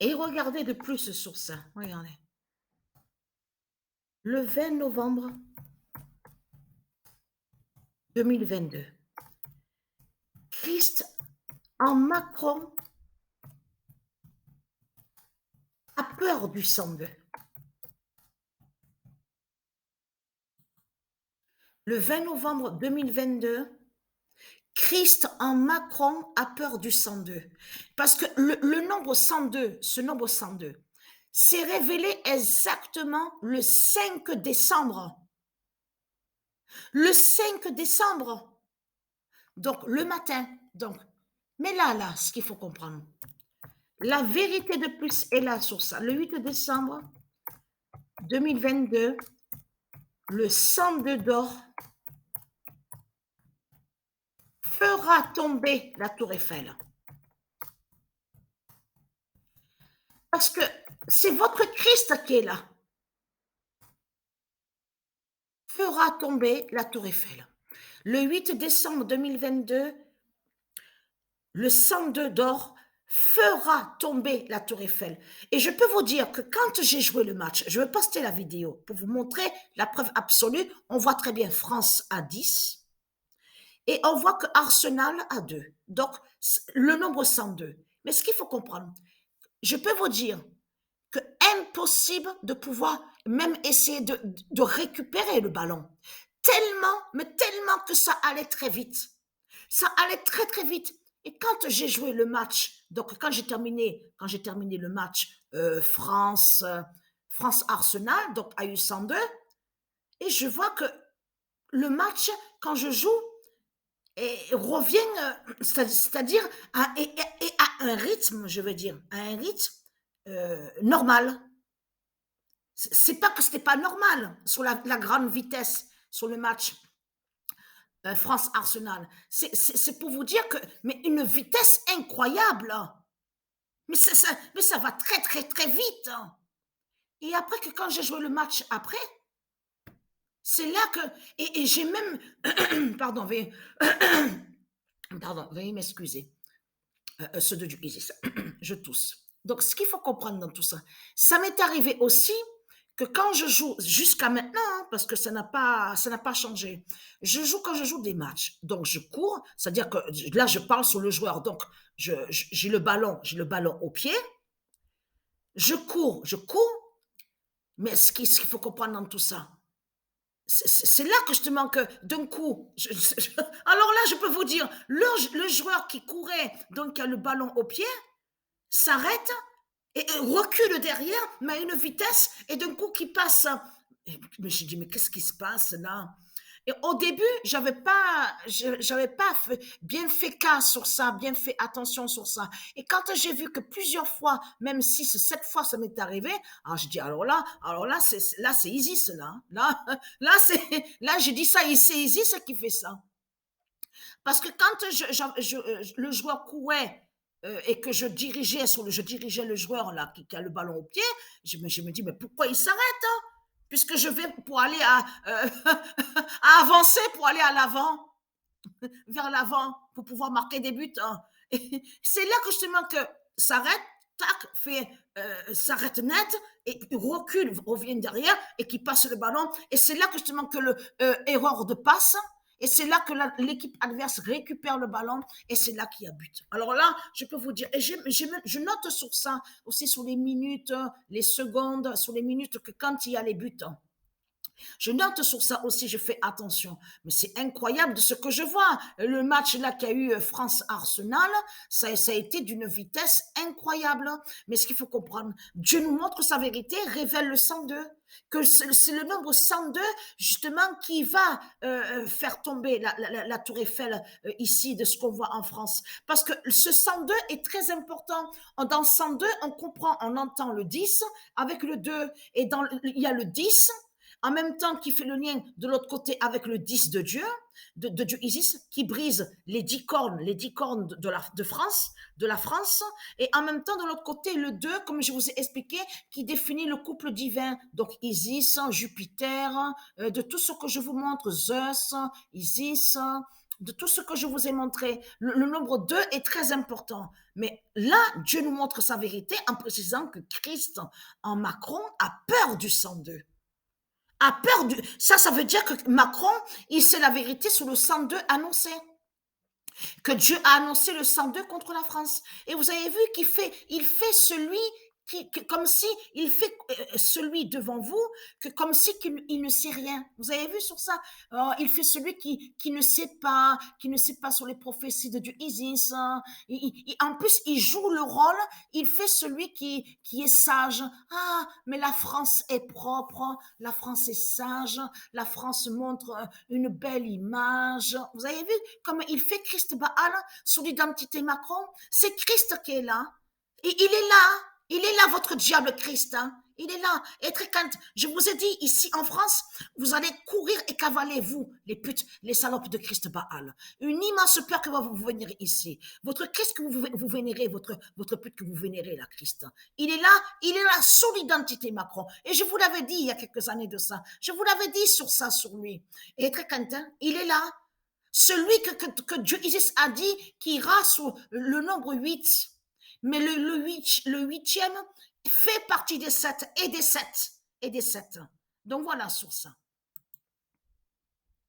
Et regardez de plus sur ça. Regardez. Le 20 novembre 2022, Christ en Macron a peur du sang d'œuf. Le 20 novembre 2022, Christ en Macron a peur du 102. Parce que le nombre 102, ce nombre 102, s'est révélé exactement le 5 décembre. Le 5 décembre. Donc, le matin. Donc, mais là, ce qu'il faut comprendre, la vérité de plus est là sur ça. Le 8 décembre 2022, le 102 d'or fera tomber la tour Eiffel. Parce que c'est votre Christ qui est là. Fera tomber la tour Eiffel. Le 8 décembre 2022, le 102 d'or fera tomber la tour Eiffel. Et je peux vous dire que quand j'ai joué le match, je vais poster la vidéo pour vous montrer la preuve absolue. On voit très bien France à 10 et on voit que Arsenal à 2. Donc, le nombre 102. Mais ce qu'il faut comprendre, je peux vous dire que impossible de pouvoir même essayer de récupérer le ballon. Tellement, mais tellement que ça allait très vite. Ça allait très très vite. Et quand j'ai joué le match, donc quand j'ai terminé le match France Arsenal, donc à U102, et je vois que le match quand je joue et revient, c'est-à-dire à un rythme, je veux dire, à un rythme normal. C'est pas que c'était pas normal sur la grande vitesse sur le match France-Arsenal. C'est pour vous dire que, mais une vitesse incroyable. Mais ça va très, très, très vite. Et après que quand j'ai joué le match après, c'est là que, et j'ai même, pardon, veuillez m'excuser, ceux de du Isis, je tousse. Donc, ce qu'il faut comprendre dans tout ça, ça m'est arrivé aussi que quand je joue jusqu'à maintenant, hein, parce que ça n'a pas changé, je joue quand je joue des matchs. Donc, je cours, c'est-à-dire que là, je parle sur le joueur. Donc, j'ai le ballon au pied, je cours, mais ce qu'il faut comprendre dans tout ça, c'est là que justement que d'un coup, alors là, je peux vous dire, le joueur qui courait, donc qui a le ballon au pied, s'arrête et recule derrière, mais à une vitesse, et d'un coup qui passe. Mais j'ai dit, mais qu'est-ce qui se passe là? Et au début, j'avais pas bien fait cas sur ça, bien fait attention sur ça. Et quand j'ai vu que plusieurs fois, même 6, 7 fois, ça m'est arrivé, alors je dis, là, c'est Isis, là. Là, j'ai dit ça, c'est Isis qui fait ça. Parce que quand le joueur courait et que je dirigeais le joueur là qui a le ballon au pied, je me dis mais pourquoi il s'arrête hein puisque je vais pour aller à avancer pour aller à l'avant, vers l'avant pour pouvoir marquer des buts. Hein. C'est là que justement que s'arrête, tac, s'arrête net et recule, revient derrière et qui passe le ballon. Et c'est là que justement que le erreur de passe. Et c'est là que l'équipe adverse récupère le ballon et c'est là qu'il y a but. Alors là, je peux vous dire, et je note sur ça aussi sur les minutes, les secondes, sur les minutes que quand il y a les buts, je note sur ça aussi, je fais attention. Mais c'est incroyable de ce que je vois. Le match là qu'il y a eu France-Arsenal, ça a été d'une vitesse incroyable. Mais ce qu'il faut comprendre, Dieu nous montre sa vérité, révèle le 102. Que c'est le nombre 102 justement qui va faire tomber la tour Eiffel ici de ce qu'on voit en France. Parce que ce 102 est très important. Dans 102, on comprend, on entend le 10 avec le 2. Et il y a le 10 en même temps qui fait le lien de l'autre côté avec le 10 de Dieu, de Dieu Isis, qui brise les 10 cornes de la France, et en même temps de l'autre côté le 2, comme je vous ai expliqué, qui définit le couple divin, donc Isis, Jupiter, de tout ce que je vous montre, Zeus, Isis, de tout ce que je vous ai montré, le nombre 2 est très important. Mais là, Dieu nous montre sa vérité en précisant que Christ, en Macron, a peur du 102. A peur du... Ça veut dire que Macron, il sait la vérité sur le 102 annoncé. Que Dieu a annoncé le 102 contre la France. Et vous avez vu il fait celui comme si il fait celui devant vous, que comme si il ne sait rien. Vous avez vu sur ça. Il fait celui qui ne sait pas sur les prophéties de Dieu Isis. Hein. En plus, il joue le rôle. Il fait celui qui est sage. Ah, mais la France est propre. La France est sage. La France montre une belle image. Vous avez vu comme il fait Christ Baal sur l'identité Macron? C'est Christ qui est là. Et il est là. Il est là, votre diable Christ. Hein. Il est là. Et très quand je vous ai dit, ici en France, vous allez courir et cavaler, vous, les putes, les salopes de Christ Baal. Une immense peur que vous vénérez ici. Votre Christ que vous vénérez, votre pute que vous vénérez, là, Christ. Il est là sous l'identité Macron. Et je vous l'avais dit il y a quelques années de ça. Je vous l'avais dit sur ça, sur lui. Et très Quentin, il est là. Celui que Dieu Isis a dit qui ira sur le nombre 8. Mais le huitième fait partie des 7 et des 7 et des 7. Donc voilà sur ça.